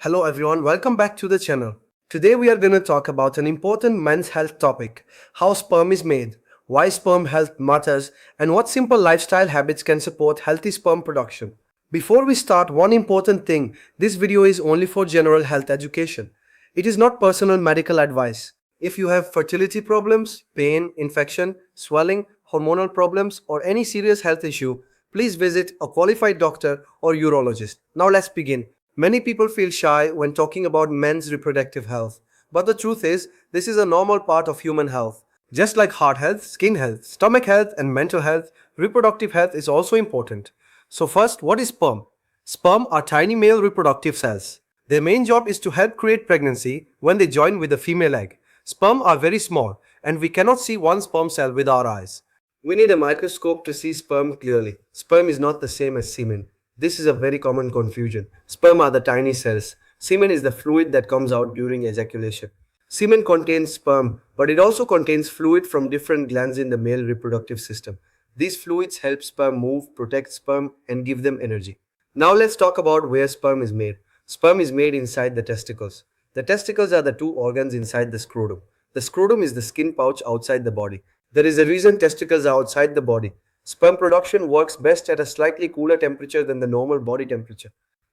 Hello everyone, welcome back to the channel. Today we are going to talk about an important men's health topic, how sperm is made, why sperm health matters, and what simple lifestyle habits can support healthy sperm production. Before we start, one important thing, this video is only for general health education. It is not personal medical advice. If you have fertility problems, pain, infection, swelling, hormonal problems, or any serious health issue, please visit a qualified doctor or urologist. Now let's begin. Many people feel shy when talking about men's reproductive health, but the truth is, this is a normal part of human health. Just like heart health, skin health, stomach health, and mental health, reproductive health is also important. So, first, what is sperm? Sperm are tiny male reproductive cells. Their main job is to help create pregnancy when they join with the female egg. Sperm are very small, and we cannot see one sperm cell with our eyes. We need a microscope to see sperm clearly. Sperm is not the same as semen. This is a very common confusion. Sperm are the tiny cells. Semen is the fluid that comes out during ejaculation. Semen contains sperm, but it also contains fluid from different glands in the male reproductive system. These fluids help sperm move, protect sperm, and give them energy. Now let's talk about where sperm is made. Sperm is made inside the testicles. The testicles are the two organs inside the scrotum. The scrotum is the skin pouch outside the body. There is a reason testicles are outside the body. Sperm production works best at a slightly cooler temperature than the normal body temperature.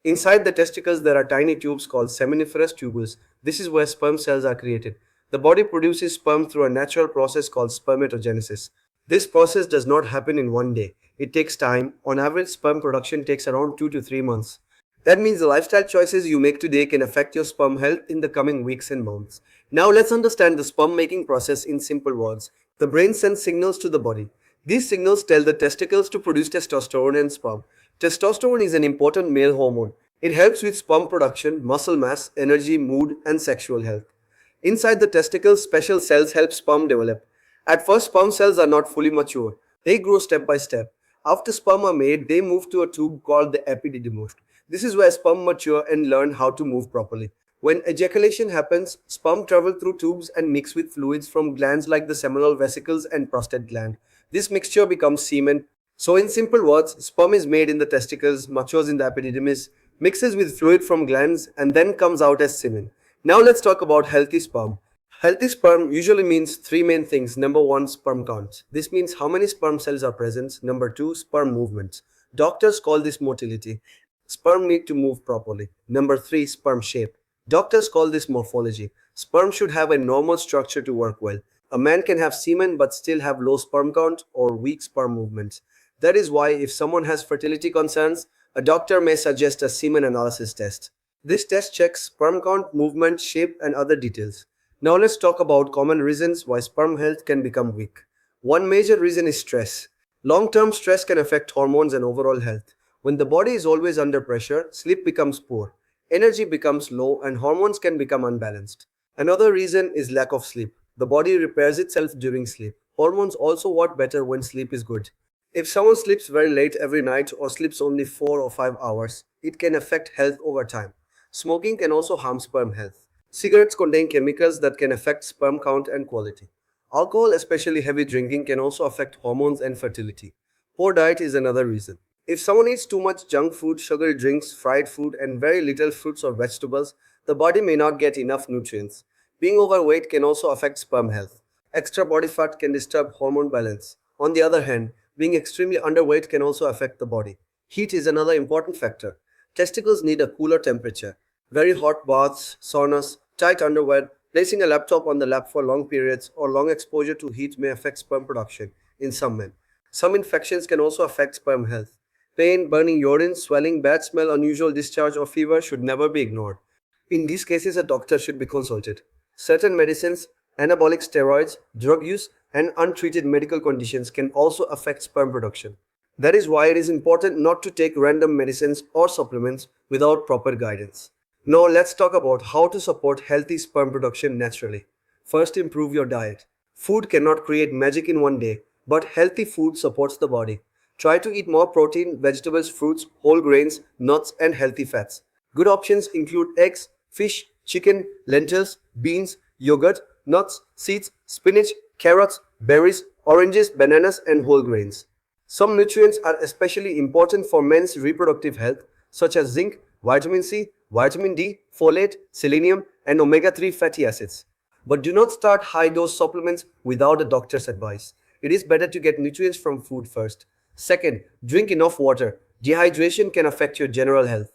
Inside the testicles, there are tiny tubes called seminiferous tubules. This is where sperm cells are created. The body produces sperm through a natural process called spermatogenesis. This process does not happen in one day. It takes time. On average, sperm production takes around 2 to 3 months. That means the lifestyle choices you make today can affect your sperm health in the coming weeks and months. Now let's understand the sperm making process in simple words. The brain sends signals to the body. These signals tell the testicles to produce testosterone and sperm. Testosterone is an important male hormone. It helps with sperm production, muscle mass, energy, mood, and sexual health. Inside the testicles, special cells help sperm develop. At first, sperm cells are not fully mature. They grow step by step. After sperm are made, they move to a tube called the epididymis. This is where sperm mature and learn how to move properly. When ejaculation happens, sperm travel through tubes and mix with fluids from glands like the seminal vesicles and prostate gland. This mixture becomes semen. So in simple words, sperm is made in the testicles, matures in the epididymis, mixes with fluid from glands, and then comes out as semen. Now let's talk about healthy sperm. Healthy sperm usually means three main things. Number one, sperm count. This means how many sperm cells are present. Number two, sperm movements. Doctors call this motility. Sperm need to move properly. Number three, sperm shape. Doctors call this morphology. Sperm should have a normal structure to work well. A man can have semen but still have low sperm count or weak sperm movements. That is why if someone has fertility concerns, a doctor may suggest a semen analysis test. This test checks sperm count, movement, shape, and other details. Now let's talk about common reasons why sperm health can become weak. One major reason is stress. Long-term stress can affect hormones and overall health. When the body is always under pressure, sleep becomes poor, energy becomes low, and hormones can become unbalanced. Another reason is lack of sleep. The body repairs itself during sleep. Hormones also work better when sleep is good. If someone sleeps very late every night or sleeps only 4 or 5 hours, it can affect health over time. Smoking can also harm sperm health. Cigarettes contain chemicals that can affect sperm count and quality. Alcohol, especially heavy drinking, can also affect hormones and fertility. Poor diet is another reason. If someone eats too much junk food, sugary drinks, fried food, and very little fruits or vegetables, the body may not get enough nutrients. Being overweight can also affect sperm health. Extra body fat can disturb hormone balance. On the other hand, being extremely underweight can also affect the body. Heat is another important factor. Testicles need a cooler temperature. Very hot baths, saunas, tight underwear, placing a laptop on the lap for long periods, or long exposure to heat may affect sperm production in some men. Some infections can also affect sperm health. Pain, burning urine, swelling, bad smell, unusual discharge, or fever should never be ignored. In these cases, a doctor should be consulted. Certain medicines, anabolic steroids, drug use, and untreated medical conditions can also affect sperm production. That is why it is important not to take random medicines or supplements without proper guidance. Now let's talk about how to support healthy sperm production naturally. First, improve your diet. Food cannot create magic in one day, but healthy food supports the body. Try to eat more protein, vegetables, fruits, whole grains, nuts, and healthy fats. Good options include eggs, fish, chicken, lentils, beans, yogurt, nuts, seeds, spinach, carrots, berries, oranges, bananas, and whole grains. Some nutrients are especially important for men's reproductive health, such as zinc, vitamin C, vitamin D, folate, selenium, and omega 3 fatty acids. But do not start high dose supplements without a doctor's advice. It is better to get nutrients from food first. Second, drink enough water. Dehydration can affect your general health.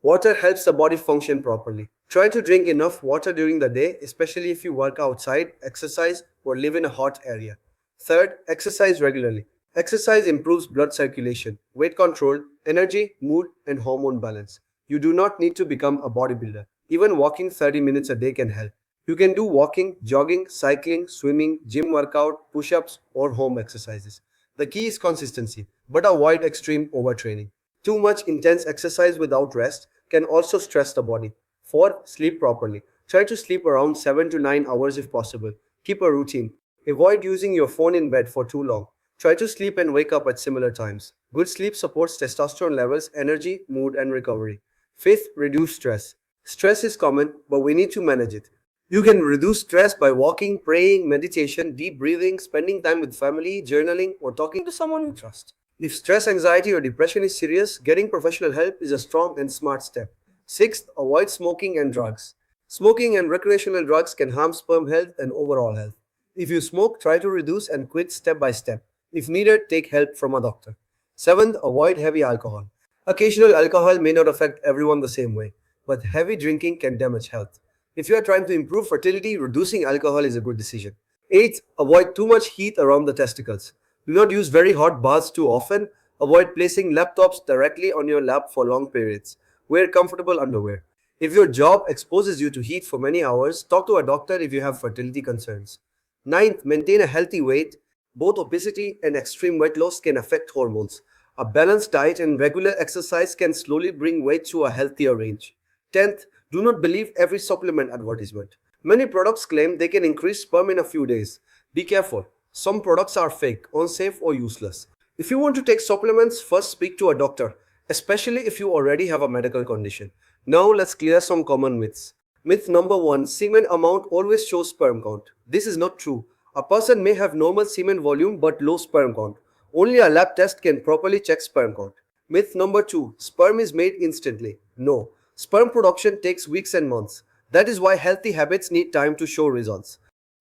Water helps the body function properly. Try to drink enough water during the day, especially if you work outside, exercise, or live in a hot area. Third, exercise regularly. Exercise improves blood circulation, weight control, energy, mood, and hormone balance. You do not need to become a bodybuilder. Even walking 30 minutes a day can help. You can do walking, jogging, cycling, swimming, gym workout, push ups, or home exercises. The key is consistency, but avoid extreme overtraining. Too much intense exercise without rest can also stress the body. 4. Sleep properly. Try to sleep around 7 to 9 hours if possible. Keep a routine. Avoid using your phone in bed for too long. Try to sleep and wake up at similar times. Good sleep supports testosterone levels, energy, mood, and recovery. Fifth, reduce stress. Stress is common, but we need to manage it. You can reduce stress by walking, praying, meditation, deep breathing, spending time with family, journaling, or talking to someone you trust. If stress, anxiety, or depression is serious, getting professional help is a strong and smart step. Sixth, avoid smoking and drugs. Smoking and recreational drugs can harm sperm health and overall health. If you smoke, try to reduce and quit step by step. If needed, take help from a doctor. Seventh, avoid heavy alcohol. Occasional alcohol may not affect everyone the same way, but heavy drinking can damage health. If you are trying to improve fertility, reducing alcohol is a good decision. Eighth, avoid too much heat around the testicles. Do not use very hot baths too often. Avoid placing laptops directly on your lap for long periods. Wear comfortable underwear. If your job exposes you to heat for many hours, talk to a doctor if you have fertility concerns. Ninth, maintain a healthy weight. Both obesity and extreme weight loss can affect hormones. A balanced diet and regular exercise can slowly bring weight to a healthier range. 10th, do not believe every supplement advertisement. Many products claim they can increase sperm in a few days. Be careful. Some products are fake, unsafe, or useless. If you want to take supplements, first speak to a doctor, especially if you already have a medical condition. Now let's clear some common myths. Myth number 1, semen amount always shows sperm count. This is not true. A person may have normal semen volume but low sperm count. Only a lab test can properly check sperm count. Myth number 2, sperm is made instantly. No, sperm production takes weeks and months. That is why healthy habits need time to show results.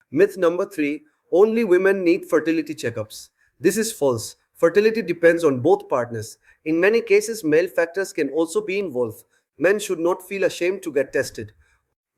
Myth number 3, only women need fertility checkups. This is false. Fertility depends on both partners. In many cases, male factors can also be involved. Men should not feel ashamed to get tested.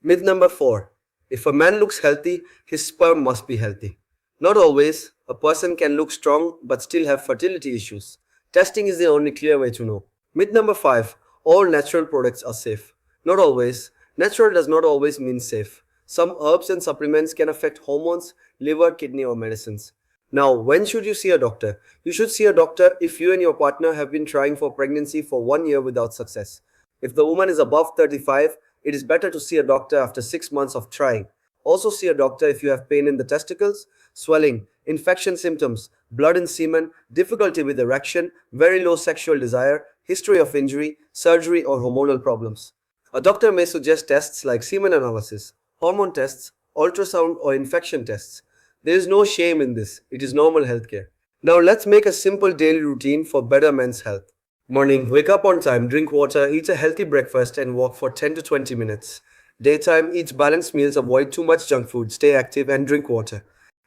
Myth number 4. If a man looks healthy, his sperm must be healthy. Not always. A person can look strong but still have fertility issues. Testing is the only clear way to know. Myth number 5. All natural products are safe. Not always. Natural does not always mean safe. Some herbs and supplements can affect hormones, liver, kidney, or medicines. Now, when should you see a doctor? You should see a doctor if you and your partner have been trying for pregnancy for 1 year without success. If the woman is above 35, it is better to see a doctor after 6 months of trying. Also see a doctor if you have pain in the testicles, swelling, infection symptoms, blood in semen, difficulty with erection, very low sexual desire, history of injury, surgery, or hormonal problems. A doctor may suggest tests like semen analysis, hormone tests, ultrasound, or infection tests. There is no shame in this. It is normal healthcare. Now let's make a simple daily routine for better men's health. Morning, wake up on time, drink water, eat a healthy breakfast, and walk for 10 to 20 minutes. Daytime, eat balanced meals, avoid too much junk food, stay active, and drink water.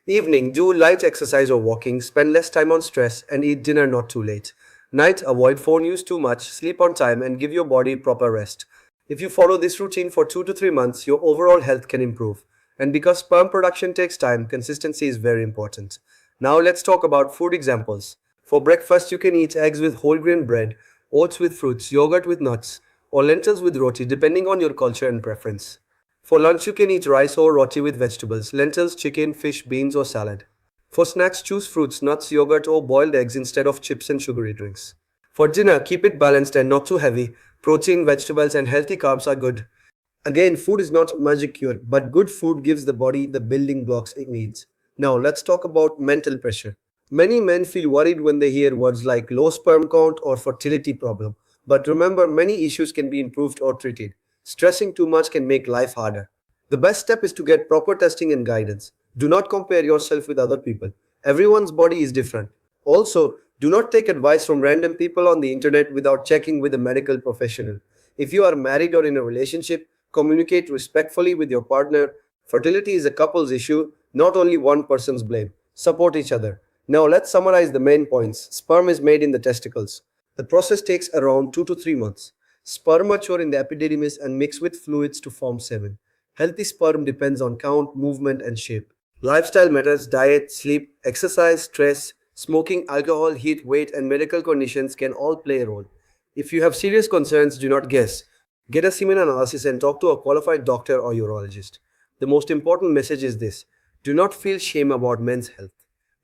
Evening, do light exercise or walking, spend less time on stress, and eat dinner not too late. Night, avoid phone use too much, sleep on time, and give your body proper rest. If you follow this routine for 2 to 3 months, your overall health can improve. And because sperm production takes time, consistency is very important. Now let's talk about food examples. For breakfast, you can eat eggs with whole grain bread, oats with fruits, yogurt with nuts, or lentils with roti depending on your culture and preference. For lunch, you can eat rice or roti with vegetables, lentils, chicken, fish, beans, or salad. For snacks, choose fruits, nuts, yogurt, or boiled eggs instead of chips and sugary drinks. For dinner, keep it balanced and not too heavy. Protein, vegetables, and healthy carbs are good. Again, food is not magic cure, but good food gives the body the building blocks it needs. Now, let's talk about mental pressure. Many men feel worried when they hear words like low sperm count or fertility problem. But remember, many issues can be improved or treated. Stressing too much can make life harder. The best step is to get proper testing and guidance. Do not compare yourself with other people. Everyone's body is different. Also, do not take advice from random people on the internet without checking with a medical professional. If you are married or in a relationship, communicate respectfully with your partner. Fertility is a couple's issue, not only one person's blame. Support each other. Now let's summarize the main points. Sperm is made in the testicles. The process takes around 2 to 3 months. Sperm mature in the epididymis and mix with fluids to form semen. Healthy sperm depends on count, movement, and shape. Lifestyle matters. Diet, sleep, exercise, stress, smoking, alcohol, heat, weight, and medical conditions can all play a role. If you have serious concerns, do not guess. Get a semen analysis and talk to a qualified doctor or urologist. The most important message is this: do not feel shame about men's health.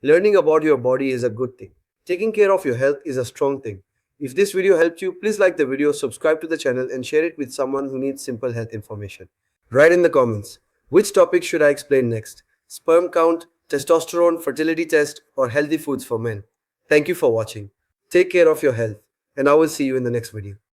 Learning about your body is a good thing. Taking care of your health is a strong thing. If this video helped you, please like the video, subscribe to the channel, and share it with someone who needs simple health information. Write in the comments, which topic should I explain next? Sperm count, testosterone, fertility test, or healthy foods for men? Thank you for watching. Take care of your health, and I will see you in the next video.